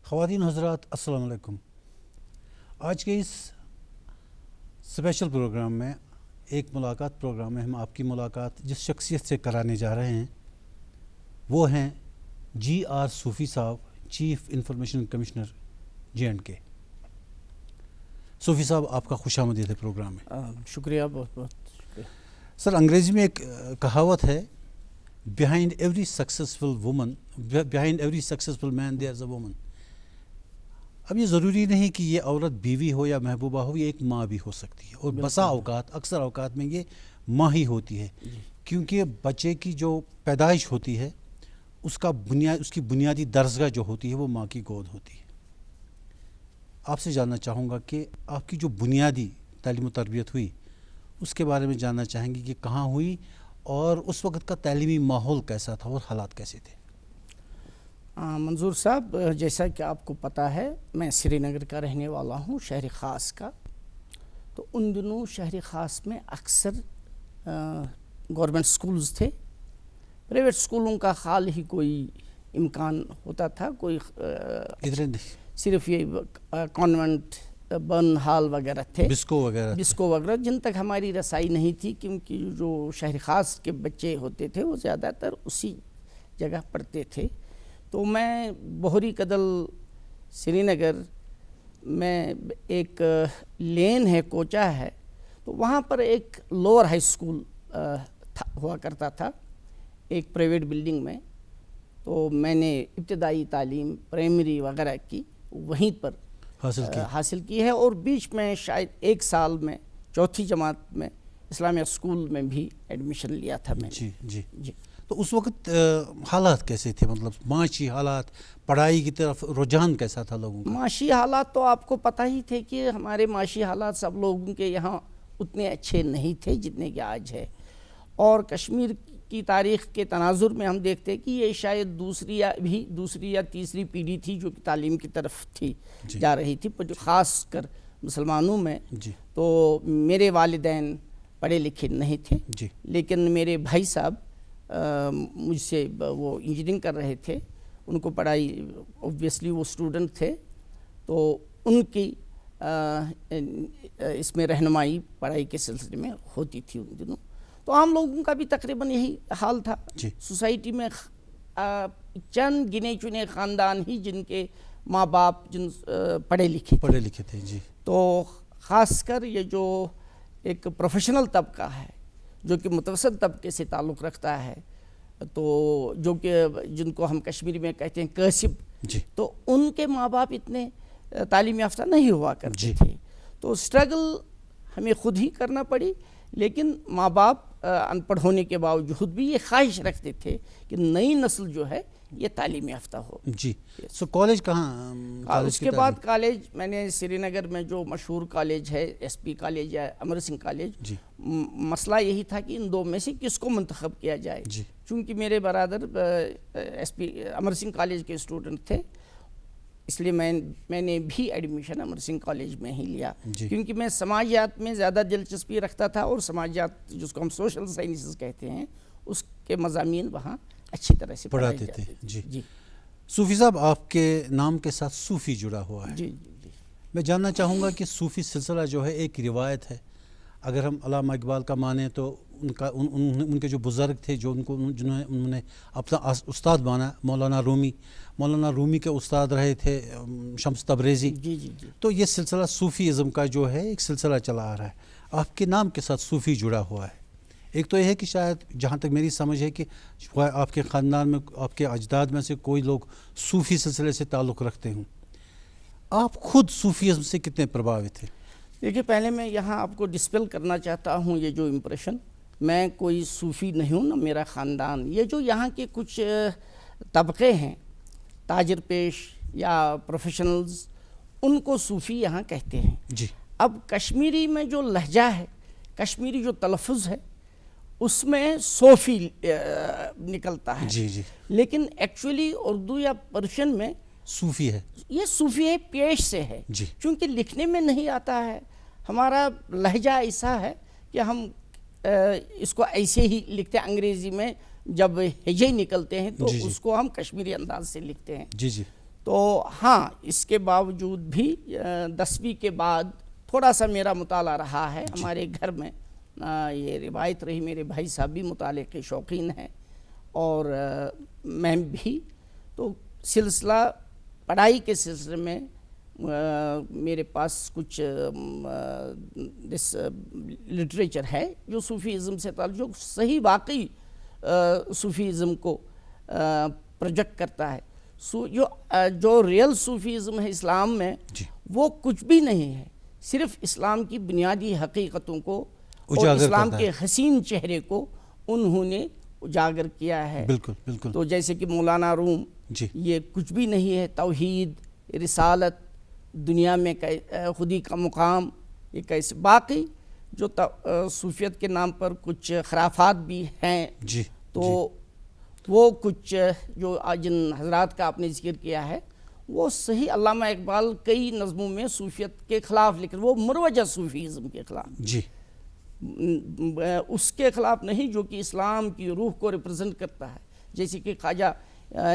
خواتین حضرات السلام علیکم. آج کے اس اسپیشل پروگرام میں ایک ملاقات پروگرام میں ہم آپ کی ملاقات جس شخصیت سے کرانے جا رہے ہیں وہ ہیں جی آر صوفی صاحب, چیف انفارمیشن کمشنر J&K. صوفی صاحب آپ کا خوش آمدید ہے پروگرام میں. شکریہ, بہت بہت شکریہ. سر, انگریزی میں ایک کہاوت ہے, behind every successful man there is a woman. اب یہ ضروری نہیں کہ یہ عورت بیوی ہو یا محبوبہ ہو, یہ ایک ماں بھی ہو سکتی ہے, اور بسا اوقات اکثر اوقات میں یہ ماں ہی ہوتی ہے, کیونکہ بچے کی جو پیدائش ہوتی ہے اس کی بنیادی درسگاہ جو ہوتی ہے وہ ماں کی گود ہوتی ہے. آپ سے جاننا چاہوں گا کہ آپ کی جو بنیادی تعلیم و تربیت ہوئی اس کے بارے میں جاننا چاہیں گے کہ کہاں ہوئی اور اس وقت کا تعلیمی ماحول کیسا تھا اور حالات کیسے تھے. منظور صاحب, جیسا کہ آپ کو پتہ ہے میں سری نگر کا رہنے والا ہوں, شہر خاص کا. تو ان دنوں شہر خاص میں اکثر گورنمنٹ سکولز تھے, پرائیویٹ سکولوں کا خال ہی کوئی امکان ہوتا تھا. کوئی صرف یہ کانوینٹ, برن ہال وغیرہ تھے, بسکو وغیرہ جن تک ہماری رسائی نہیں تھی, کیونکہ جو شہر خاص کے بچے ہوتے تھے وہ زیادہ تر اسی جگہ پڑھتے تھے. تو میں بہری کدل سری نگر میں ایک لین ہے, کوچا ہے, تو وہاں پر ایک لوور ہائی اسکول ہوا کرتا تھا ایک پرائیویٹ بلڈنگ میں. تو میں نے ابتدائی تعلیم پرائمری وغیرہ کی وہیں پر حاصل کی ہے, اور بیچ میں شاید ایک سال میں چوتھی جماعت میں اسلامیہ اسکول میں بھی ایڈمیشن لیا تھا میں. جی. تو اس وقت حالات کیسے تھے, مطلب معاشی حالات, پڑھائی کی طرف رجحان کیسا تھا لوگوں کا؟ معاشی حالات تو آپ کو پتہ ہی تھے کہ ہمارے معاشی حالات سب لوگوں کے یہاں اتنے اچھے نہیں تھے جتنے کہ آج ہے. اور کشمیر کی تاریخ کے تناظر میں ہم دیکھتے ہیں کہ یہ شاید دوسری یا تیسری پیڑھی تھی جو کہ تعلیم کی طرف جا رہی تھی, خاص کر مسلمانوں میں. تو میرے والدین پڑھے لکھے نہیں تھے, لیکن میرے بھائی صاحب مجھ سے وہ انجینئرنگ کر رہے تھے, ان کو پڑھائی اوبویسلی وہ اسٹوڈنٹ تھے, تو ان کی اس میں رہنمائی پڑھائی کے سلسلے میں ہوتی تھی ان دنوں. تو عام لوگوں کا بھی تقریباً یہی حال تھا. سوسائٹی میں چند گنے چنے خاندان ہی جن کے ماں باپ پڑھے لکھے تھے. تو خاص کر یہ جو ایک پروفیشنل طبقہ ہے جو کہ متوسط طبقے سے تعلق رکھتا ہے, تو جو کہ جن کو ہم کشمیری میں کہتے ہیں کاسب, تو ان کے ماں باپ اتنے تعلیم یافتہ نہیں ہوا کرتے تھے. تو اسٹرگل ہمیں خود ہی کرنا پڑی, لیکن ماں باپ ان پڑھ ہونے کے باوجود بھی یہ خواہش رکھتے تھے کہ نئی نسل جو ہے یہ تعلیم یافتہ ہو. سو کالج کہاں؟ اس کے بعد کالج میں نے سری نگر میں جو مشہور کالج ہے ایس پی کالج یا امر سنگھ کالج, مسئلہ یہی تھا کہ ان دو میں سے کس کو منتخب کیا جائے. چونکہ میرے برادر S P Amar Singh college کے اسٹوڈنٹ تھے, اس لیے میں نے بھی ایڈمیشن امر سنگھ کالج میں ہی لیا, کیونکہ میں سماجیات میں زیادہ دلچسپی رکھتا تھا, اور سماجیات جس کو ہم سوشل سائنسز کہتے ہیں اس کے مضامین وہاں اچھی طرح سے پڑھاتے تھے. جی. صوفی صاحب, آپ کے نام کے ساتھ صوفی جڑا ہوا ہے. جی. میں جاننا چاہوں گا کہ صوفی سلسلہ جو ہے ایک روایت ہے. اگر ہم علامہ اقبال کا مانیں تو ان کے جو بزرگ تھے انہوں نے اپنا استاد مانا, مولانا رومی کے استاد رہے تھے شمس تبریزی. تو یہ سلسلہ صوفی ازم کا جو ہے ایک سلسلہ چلا آ رہا ہے. آپ کے نام کے ساتھ صوفی جڑا ہوا ہے. ایک تو یہ ہے کہ شاید جہاں تک میری سمجھ ہے کہ آپ کے خاندان میں, آپ کے اجداد میں سے کوئی لوگ صوفی سلسلے سے تعلق رکھتے ہوں. آپ خود صوفی ازم سے کتنے پربھاوت تھے؟ دیکھیے, پہلے میں یہاں آپ کو ڈسپیل کرنا چاہتا ہوں یہ جو امپریشن, میں کوئی صوفی نہیں ہوں, نہ میرا خاندان. یہ جو یہاں کے کچھ طبقے ہیں, تاجر پیش یا پروفیشنلز, ان کو صوفی یہاں کہتے ہیں. اب کشمیری میں جو لہجہ ہے, کشمیری جو تلفظ ہے, اس میں صوفی نکلتا ہے. لیکن ایکچولی اردو یا پرشین میں صوفی ہے, یہ صوفی ہے پیش سے ہے. چونکہ لکھنے میں نہیں آتا ہے, ہمارا لہجہ ایسا ہے کہ ہم اس کو ایسے ہی لکھتے ہیں. انگریزی میں جب ہجے نکلتے ہیں تو اس کو ہم کشمیری انداز سے لکھتے ہیں. تو ہاں اس کے باوجود بھی 10ویں کے بعد تھوڑا سا میرا مطالعہ رہا ہے. ہمارے گھر میں یہ روایت رہی، میرے بھائی صاحب بھی مطالعے کے شوقین ہیں اور میں بھی. تو سلسلہ پڑھائی کے سلسلے میں میرے پاس کچھ لٹریچر ہے جو صوفیزم سے تعلق، جو صحیح واقعی صوفیزم کو پروجیکٹ کرتا ہے. جو ریئل صوفیزم ہے اسلام میں وہ کچھ بھی نہیں ہے، صرف اسلام کی بنیادی حقیقتوں کو اور اسلام کے حسین چہرے کو انہوں نے اجاگر کیا ہے. بالکل بالکل. تو جیسے کہ مولانا روم، یہ کچھ بھی نہیں ہے. توحید، رسالت، دنیا میں خودی کا مقام، یہ کیسے باقی جو صوفیت کے نام پر کچھ خرافات بھی ہیں. تو وہ کچھ جو جن حضرات کا آپ نے ذکر کیا ہے وہ صحیح. علامہ اقبال کئی نظموں میں صوفیت کے خلاف لکھ، وہ مروجہ صوفیزم کے خلاف، اس کے خلاف نہیں جو کہ اسلام کی روح کو ریپرزنٹ کرتا ہے. جیسے کہ خواجہ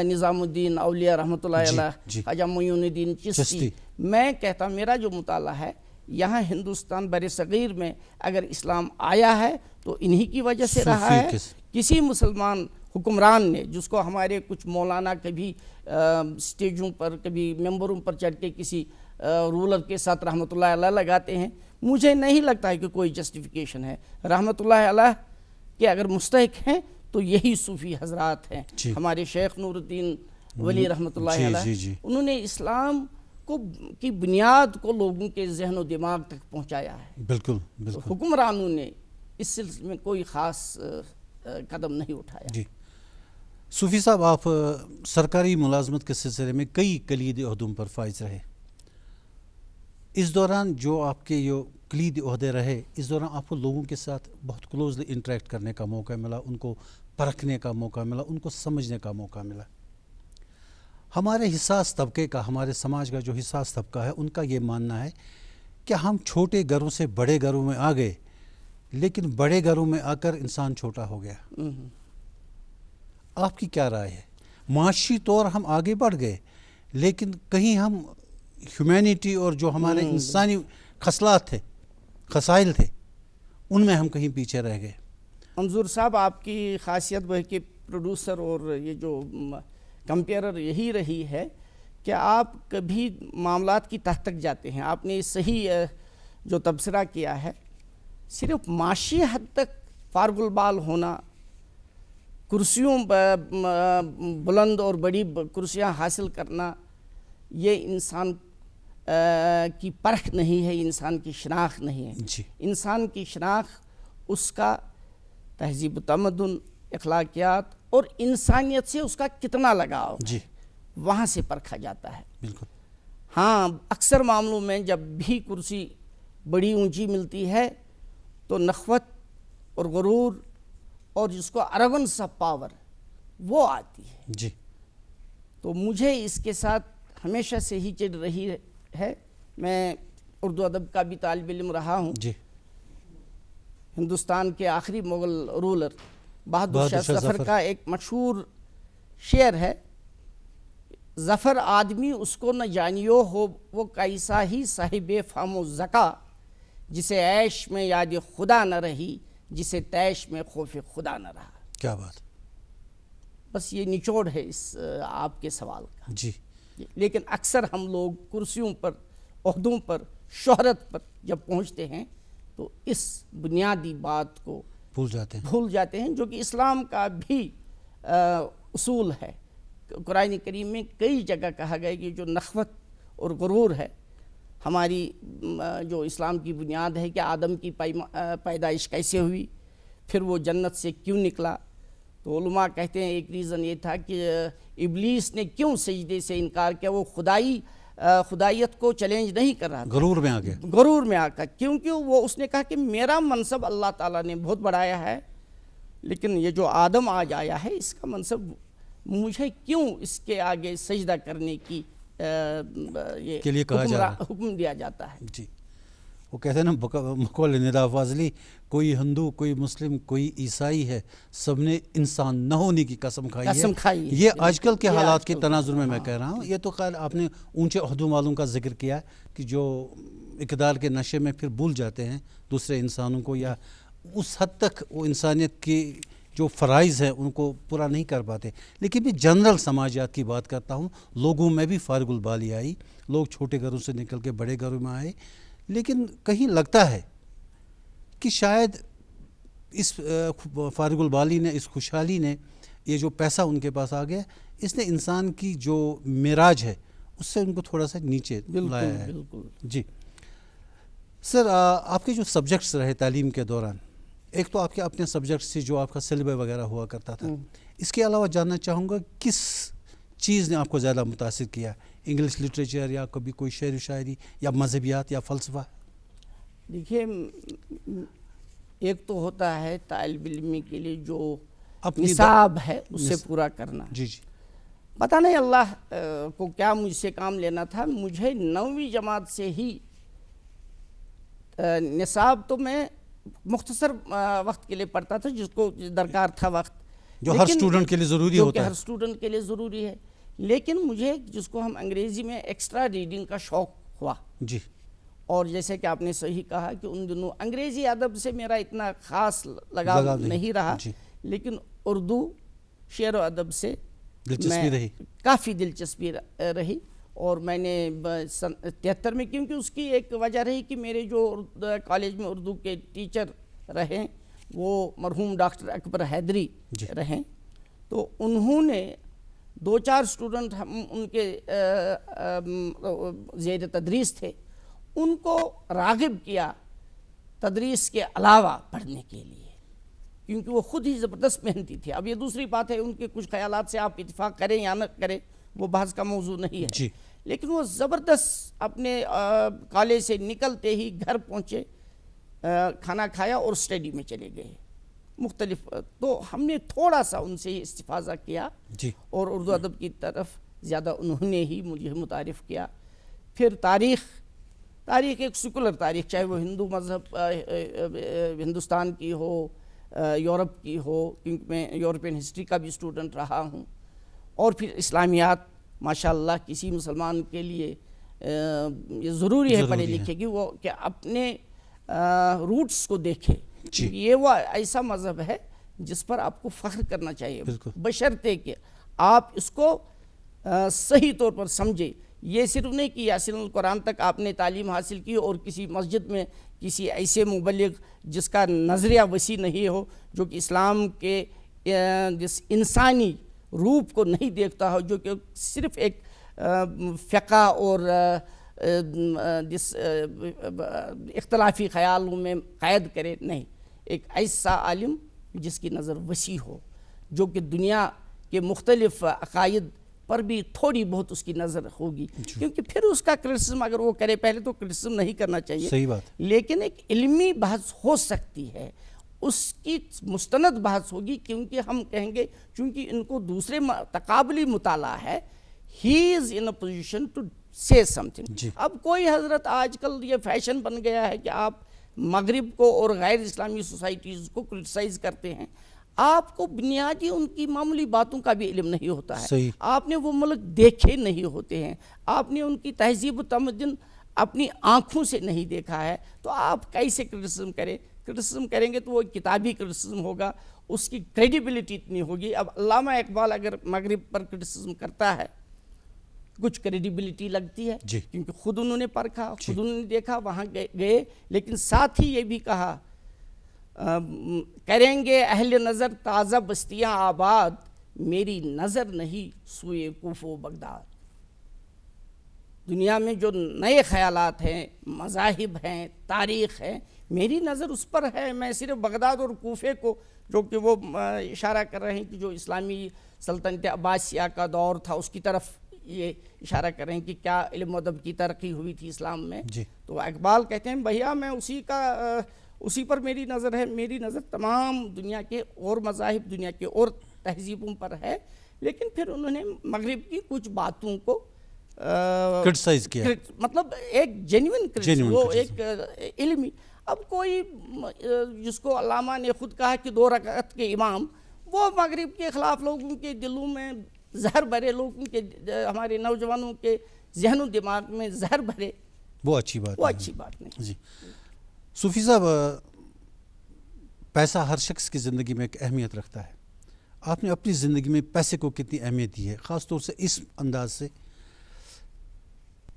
نظام الدین اولیاء رحمۃ اللہ علیہ، خواجہ معین الدین چشتی. میں کہتا ہوں میرا جو مطالعہ ہے، یہاں ہندوستان بر صغیر میں اگر اسلام آیا ہے تو انہی کی وجہ سے رہا ہے. کسی مسلمان حکمران نے، جس کو ہمارے کچھ مولانا کبھی سٹیجوں پر، کبھی ممبروں پر چڑھ کے کسی رولر کے ساتھ رحمۃ اللہ علیہ لگاتے ہیں، مجھے نہیں لگتا ہے کہ کوئی جسٹیفیکیشن ہے. رحمۃ اللہ علیہ کے اگر مستحق ہیں تو یہی صوفی حضرات ہیں. ہمارے شیخ نور الدین ولی رحمۃ اللہ علیہ، انہوں نے اسلام کی بنیاد کو لوگوں کے ذہن و دماغ تک پہنچایا ہے. بالکل. حکمرانوں نے اس سلسلے میں کوئی خاص قدم نہیں اٹھایا. صوفی صاحب، آپ سرکاری ملازمت کے سلسلے میں کئی کلیدی عہدوں پر فائز رہے. اس دوران جو آپ کے یہ کلیدی عہدے رہے، اس دوران آپ کو لوگوں کے ساتھ بہت کلوزلی انٹریکٹ کرنے کا موقع ملا، ان کو پرکھنے کا موقع ملا، ان کو سمجھنے کا موقع ملا. ہمارے حساس طبقے کا، ہمارے سماج کا جو حساس طبقہ ہے، ان کا یہ ماننا ہے کہ ہم چھوٹے گھروں سے بڑے گھروں میں آ گئے، لیکن بڑے گھروں میں آ کر انسان چھوٹا ہو گیا. آپ کی کیا رائے ہے؟ معاشی طور ہم آگے بڑھ گئے، لیکن کہیں ہم ہیومینٹی اور جو ہمارے انسانی خصلات تھے، خصائل تھے، ان میں ہم کہیں پیچھے رہ گئے. منظور صاحب، آپ کی خاصیت وہ ہے کہ پروڈیوسر اور یہ جو کمپیئرر یہی رہی ہے کہ آپ کبھی معاملات کی تہ تک جاتے ہیں. آپ نے صحیح جو تبصرہ کیا ہے، صرف معاشی حد تک فارغ البال ہونا، کرسیوں بلند اور بڑی کرسیاں حاصل کرنا، یہ انسان کی پرکھ نہیں ہے، انسان کی شناخت نہیں ہے. انسان کی شناخت اس کا تہذیب و تمدن، اخلاقیات اور انسانیت سے اس کا کتنا لگاؤ، وہاں سے پرکھا جاتا ہے. بالکل. ہاں، اکثر معاملوں میں جب بھی کرسی بڑی اونچی ملتی ہے تو نخوت اور غرور اور جس کو اروگنس آف پاور وہ آتی ہے. تو مجھے اس کے ساتھ ہمیشہ سے ہی چڑ رہی ہے. میں اردو ادب کا بھی طالب علم رہا ہوں. ہندوستان کے آخری مغل رولر بہادر شاہ ظفر کا ایک مشہور شعر ہے، ظفر آدمی اس کو نہ جانیو ہو، وہ کیسا ہی صاحب فہم و ذکا، جسے عیش میں یاد خدا نہ رہی، جسے تیش میں خوف خدا نہ رہا. کیا بات. بس یہ نچوڑ ہے اس آپ کے سوال کا. لیکن اکثر ہم لوگ کرسیوں پر، عہدوں پر، شہرت پر جب پہنچتے ہیں تو اس بنیادی بات کو بھول جاتے ہیں جو کہ اسلام کا بھی اصول ہے. قرآن کریم میں کئی جگہ کہا گیا کہ جو نخوت اور غرور ہے، ہماری جو اسلام کی بنیاد ہے کہ آدم کی پیدائش کیسے ہوئی، پھر وہ جنت سے کیوں نکلا. تو علماء کہتے ہیں ایک ریزن یہ تھا کہ ابلیس نے کیوں سجدے سے انکار کیا، وہ خدائیت کو چیلنج نہیں کر رہا تھا، غرور میں آ کر، کیونکہ وہ اس نے کہا کہ میرا منصب اللہ تعالیٰ نے بہت بڑھایا ہے، لیکن یہ جو آدم آج آیا ہے اس کا منصب مجھے کیوں اس کے آگے سجدہ کرنے کی یہ حکم دیا جاتا ہے. وہ کہتے ہیں نا بقول ندا فاضلی، کوئی ہندو، کوئی مسلم، کوئی عیسائی ہے، سب نے انسان نہ ہونے کی قسم کھائی ہے. یہ آج کل کے حالات کے تناظر میں کہہ رہا ہوں. یہ تو خیر آپ نے اونچے عہدوں والوں کا ذکر کیا کہ جو اقتدار کے نشے میں پھر بھول جاتے ہیں دوسرے انسانوں کو، یا اس حد تک وہ انسانیت کی جو فرائض ہیں ان کو پورا نہیں کر پاتے. لیکن میں جنرل سماجیات کی بات کرتا ہوں. لوگوں میں بھی فارغ البالی آئی، لوگ چھوٹے گھروں سے نکل کے بڑے گھروں میں آئے، لیکن کہیں لگتا ہے کہ شاید اس فارغ البالی نے، اس خوشحالی نے، یہ جو پیسہ ان کے پاس آ گیا، اس نے انسان کی جو معراج ہے اس سے ان کو تھوڑا سا نیچے لایا ہے. جی سر، آپ کے جو سبجیکٹس رہے تعلیم کے دوران، ایک تو آپ کے اپنے سبجیکٹس سے جو آپ کا سلیبس وغیرہ ہوا کرتا تھا، اس کے علاوہ جاننا چاہوں گا کس چیز نے آپ کو زیادہ متاثر کیا؟ انگلش لٹریچر، یا کبھی کوئی شعر و شاعری، یا مذہبیات، یا فلسفہ؟ دیکھیے، ایک تو ہوتا ہے طالب علمی کے لیے جو نصاب ہے اسے پورا کرنا. جی جی. پتہ نہیں اللہ کو کیا مجھ سے کام لینا تھا. مجھے 9ویں جماعت سے ہی نصاب تو میں مختصر وقت کے لیے پڑھتا تھا، جس کو درکار تھا وقت، جو ہر اسٹوڈنٹ کے لیے ضروری ہوتا ہے، جو کہ ہر اسٹوڈنٹ کے لیے ضروری ہے. لیکن مجھے جس کو ہم انگریزی میں ایکسٹرا ریڈنگ کا شوق ہوا. جی. اور جیسے کہ آپ نے صحیح کہا کہ ان دنوں انگریزی ادب سے میرا اتنا خاص لگاؤ نہیں رہا، لیکن اردو شعر و ادب سے میں کافی دلچسپی رہی. اور میں نے 73 میں، کیونکہ اس کی ایک وجہ رہی کہ میرے جو کالج میں اردو کے ٹیچر رہے وہ مرحوم ڈاکٹر اکبر حیدری رہیں، تو انہوں نے 2-4 اسٹوڈنٹ ہم ان کے زیر تدریس تھے، ان کو راغب کیا تدریس کے علاوہ پڑھنے کے لیے، کیونکہ وہ خود ہی زبردست محنتی تھے. اب یہ دوسری بات ہے، ان کے کچھ خیالات سے آپ اتفاق کریں یا نہ کریں، وہ بحث کا موضوع نہیں ہے. لیکن وہ زبردست اپنے کالج سے نکلتے ہی گھر پہنچے، کھانا کھایا اور اسٹڈی میں چلے گئے مختلف. تو ہم نے تھوڑا سا ان سے استفاضہ کیا، اور اردو ادب کی طرف زیادہ انہوں نے ہی مجھے متعارف کیا. پھر تاریخ ایک سیکولر تاریخ، چاہے وہ ہندو مذہب ہندوستان کی ہو، یورپ کی ہو، کیونکہ میں یورپین ہسٹری کا بھی اسٹوڈنٹ رہا ہوں. اور پھر اسلامیات، ماشاءاللہ کسی مسلمان کے لیے یہ ضروری ہے پڑھے لکھے کی، وہ کہ اپنے روٹس کو دیکھے. یہ وہ ایسا مذہب ہے جس پر آپ کو فخر کرنا چاہیے، بشرطے کہ آپ اس کو صحیح طور پر سمجھے. یہ صرف نہیں کہ یاسین القرآن تک آپ نے تعلیم حاصل کی اور کسی مسجد میں کسی ایسے مبلغ جس کا نظریہ وسیع نہیں ہو، جو کہ اسلام کے جس انسانی روپ کو نہیں دیکھتا ہو، جو کہ صرف ایک فقہ اور جس اختلافی خیالوں میں قید کرے. نہیں، ایک ایسا عالم جس کی نظر وسیع ہو، جو کہ دنیا کے مختلف عقائد پر بھی تھوڑی بہت اس کی نظر ہوگی. کیونکہ پھر اس کا کرٹیسزم اگر وہ کرے، پہلے تو کرٹیسزم نہیں کرنا چاہیے، صحیح بات، لیکن ایک علمی بحث ہو سکتی ہے، اس کی مستند بحث ہوگی. کیونکہ ہم کہیں گے چونکہ ان کو دوسرے تقابلی مطالعہ ہے، ہی از ان اے پوزیشن ٹو سے سم تھنگ. اب کوئی حضرت آج کل یہ فیشن بن گیا ہے کہ آپ مغرب کو اور غیر اسلامی سوسائٹیز کو کرٹیسائز کرتے ہیں. آپ کو بنیادی ان کی معمولی باتوں کا بھی علم نہیں ہوتا ہے. آپ نے وہ ملک دیکھے نہیں ہوتے ہیں، آپ نے ان کی تہذیب و تمدن اپنی آنکھوں سے نہیں دیکھا ہے. تو آپ کیسے کرٹیسزم کریں؟ کرٹیسزم کریں گے تو وہ کتابی کرٹیسزم ہوگا، اس کی کریڈیبلٹی اتنی ہوگی. اب علامہ اقبال اگر مغرب پر کرٹیسزم کرتا ہے، کچھ کریڈیبلٹی لگتی ہے، کیونکہ خود انہوں نے پرکھا، خود انہوں نے دیکھا، وہاں گئے. لیکن ساتھ ہی یہ بھی کہا، کریں گے اہل نظر تازہ بستیاں آباد، میری نظر نہیں سوئے کوفہ و بغداد. دنیا میں جو نئے خیالات ہیں، مذاہب ہیں، تاریخ ہے، میری نظر اس پر ہے. میں صرف بغداد اور کوفے کو، جو کہ وہ اشارہ کر رہے ہیں کہ جو اسلامی سلطنت عباسیہ کا دور تھا، اس کی طرف یہ اشارہ کر رہے ہیں کہ کیا علم و ادب کی ترقی ہوئی تھی اسلام میں. تو اقبال کہتے ہیں بھیا میں اسی پر میری نظر ہے. میری نظر تمام دنیا کے اور مذاہب، دنیا کے اور تہذیبوں پر ہے. لیکن پھر انہوں نے مغرب کی کچھ باتوں کو کرٹیسائز کیا، مطلب ایک جینوئن Genuine وہ criticism. ایک علمی. اب کوئی جس کو علامہ نے خود کہا کہ 2 رکعت کے امام، وہ مغرب کے خلاف لوگوں کے دلوں میں زہر بھرے، لوگوں کے ہمارے نوجوانوں کے ذہن و دماغ میں زہر بھرے، وہ اچھی بات وہ نہیں. اچھی بات نہیں. جی صوفی صاحب، پیسہ ہر شخص کی زندگی میں ایک اہمیت رکھتا ہے. آپ نے اپنی زندگی میں پیسے کو کتنی اہمیت دی ہے، خاص طور سے اس انداز سے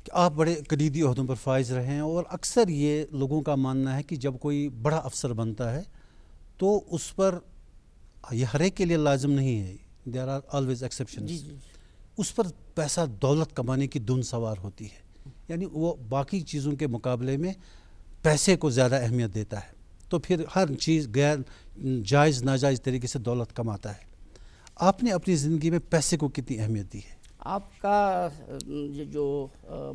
کہ آپ بڑے کلیدی عہدوں پر فائز رہے ہیں، اور اکثر یہ لوگوں کا ماننا ہے کہ جب کوئی بڑا افسر بنتا ہے تو اس پر، یہ ہر ایک کے لیے لازم نہیں ہے، دیر آر آلویز ایکسیپشنز، جی جی اس پر پیسہ دولت کمانے کی دھن سوار ہوتی ہے، یعنی وہ باقی چیزوں کے مقابلے میں پیسے کو زیادہ اہمیت دیتا ہے، تو پھر ہر چیز غیر جائز ناجائز طریقے سے دولت کماتا ہے. آپ نے اپنی زندگی میں پیسے کو کتنی اہمیت دی ہے؟ آپ کا یہ جو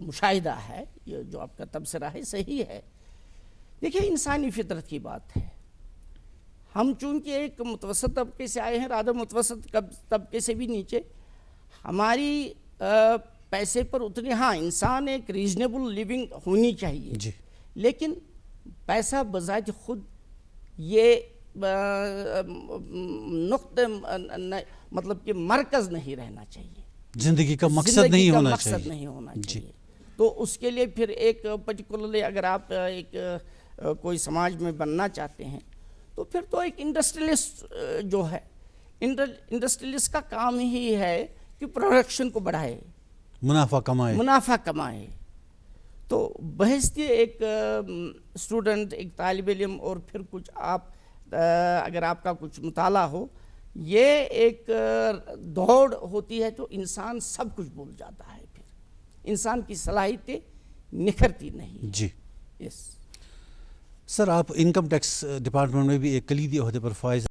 مشاہدہ ہے، یہ جو آپ کا تبصرہ ہے، صحیح ہے. دیکھیں، انسانی فطرت کی بات ہے. ہم چونکہ ایک متوسط طبقے سے آئے ہیں، رادہ متوسط طبقے سے بھی نیچے، ہماری پیسے پر اتنی، ہاں انسان ایک ریزنیبل لیونگ ہونی چاہیے، جی لیکن پیسہ بذات خود یہ نقطہ مطلب کہ مرکز نہیں رہنا چاہیے، زندگی کا مقصد زندگی نہیں کا ہونا مقصد چاہیے. نہیں ہونا جی. چاہیے. تو اس کے لیے پھر ایک پرٹیکولرلی اگر آپ ایک کوئی سماج میں بننا چاہتے ہیں تو پھر تو ایک انڈسٹریلسٹ جو ہے، انڈسٹریلسٹ کا کام ہی ہے کہ پروڈکشن کو بڑھائے، منافع کمائے. تو بحث ایک اسٹوڈنٹ، ایک طالب علم، اور پھر کچھ آپ اگر آپ کا کچھ مطالعہ ہو، یہ ایک دوڑ ہوتی ہے تو انسان سب کچھ بھول جاتا ہے، پھر انسان کی صلاحیتیں نکھرتی نہیں. جی. یس سر، آپ انکم ٹیکس ڈپارٹمنٹ میں بھی ایک کلیدی عہدے پر فائز